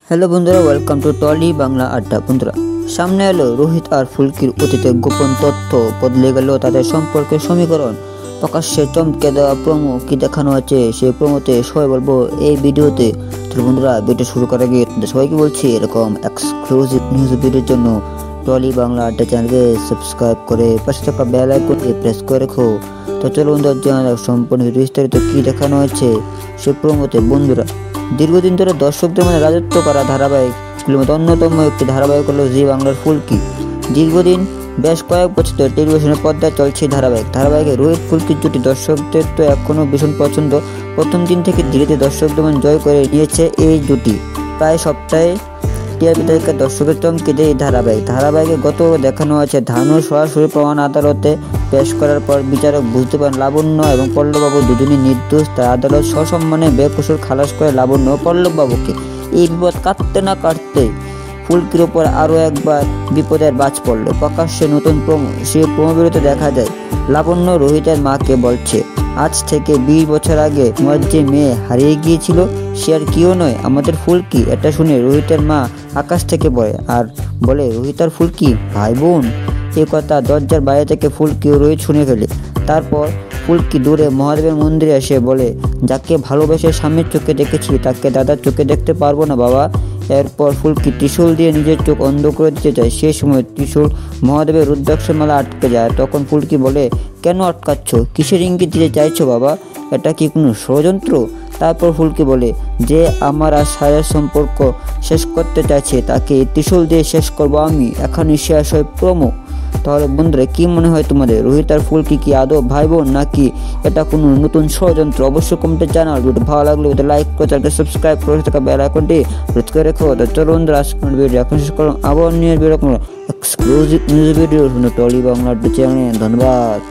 Hello বন্ধুরা, welcome to trolley Bangla আড্ডা। বন্ধুরা, সামনে এলো রোহিত আর ফুলকির অতীতে গোপন তথ্য, বদলে গেল তাদের সম্পর্কের সমীকরণ। প্রকাশ্যে চমকে দেওয়া প্রোমো কি দেখানো আছে সেই প্রোমোতে সবাই বলবো এই ভিডিওতে। তো বন্ধুরা, ভিডিও শুরু করার আগে সবাইকে বলছি এরকম এক্সক্লুসিভ নিউজ ভিডিওর জন্য টলি বাংলা আড্ডা চ্যানেলকে সাবস্ক্রাইব করে পাশে থাকা বেল আইকনটি প্রেস করে রেখো। তো চলো বন্ধুরা, জানা সম্পূর্ণ বিস্তারিত কি দেখানো হয়েছে সেই প্রোমোতে। বন্ধুরা, দীর্ঘদিন ধরে দর্শকদের মধ্যে রাজত্ব করা ধারাবাহিকগুলির মধ্যে অন্যতম একটি ধারাবাহিক হলো জি বাংলার ফুলকি। দীর্ঘদিন বেশ কয়েক বছর ধরে টেলিভিশনের পর্দায় চলছে ধারাবাহিকে রোহিত ফুলকির জুটি দর্শকদের তো এখনও ভীষণ পছন্দ। প্রথম দিন থেকে ধীরে ধীরে দর্শকদের মন জয় করে নিয়েছে এই জুটি। প্রায় সপ্তাহে টিআরপি তালিকা দর্শকের চমকে দেয় এই ধারাবাহিকে গত দেখানো হয়েছে ধানু সরাসরি প্রমাণ আদালতে পেশ করার পর বিচারক বুঝতে পারেন লাবণ্য এবং পল্লববাবু দুজনই নির্দোষ। তাই আদালত সসম্মানে বেকসুর খালাস করে লাবণ্য ও পল্লববাবুকে। এই বিপদ কাটতে না কাটতে ফুলকির ওপর আরও একবার বিপদের বাজ পড়ল। প্রকাশ্যে নতুন প্রোমো, সেই প্রোমো ভিডিওতে দেখা যায় লাবণ্য রোহিতের মাকে বলছে, আজ থেকে 20 বছর আগে তোমার যে মেয়ে হারিয়ে গিয়েছিল সে আর কেউ নয়, আমাদের ফুলকি। এটা শুনে রোহিতের মা আকাশ থেকে পড়ে আর বলে, রোহিত আর ফুলকি ভাই বোন? এই কথা দরজার বাইরে থেকে ফুলকি ও রোহিত শুনে ফেলে। তারপর ফুলকি দূরে মহাদেবের মন্দিরে এসে বলে, যাকে ভালোবেসে স্বামীর চোখে দেখেছি তাকে দাদার চোখে দেখতে পারবো না বাবা। এরপর ফুলকি ত্রিশূল দিয়ে নিজের চোখ অন্ধ করে দিতে চায়। সেই সময় ত্রিশূল মহাদেবের রুদ্রাক্ষের মালা আটকে যায়। তখন ফুলকি বলে, কেন আটকাচ্ছ? কিসের ইঙ্গিত দিতে চাইছো বাবা? এটা কি কোনো ষড়যন্ত্র? তারপর ফুলকি বলে, যে আমার আর সায়ের সম্পর্ক শেষ করতে চাইছে তাকে ত্রিশূল দিয়ে শেষ করবো আমি। এখানে শেষ হয় প্রোমো। তাহলে বন্ধুরা, কি মনে হয় তোমাদের? রোহিত আর ফুলকি কি আদৌ ভাই বোন, নাকি এটা কোনো নতুন ষড়যন্ত্র? অবশ্যই কমেন্টে জানাও। ভিডিও ভালো লাগলে লাইক করে চ্যানেলকে সাবস্ক্রাইব করে থাকা বেল আইকনটি প্রেস করে রেখো। চলো বন্ধুরা, আজকের ভিডিও এখন শেষ করলাম। আবার নিয়ে video exclusive news video Tolly Bangla চ্যানেলে। ধন্যবাদ।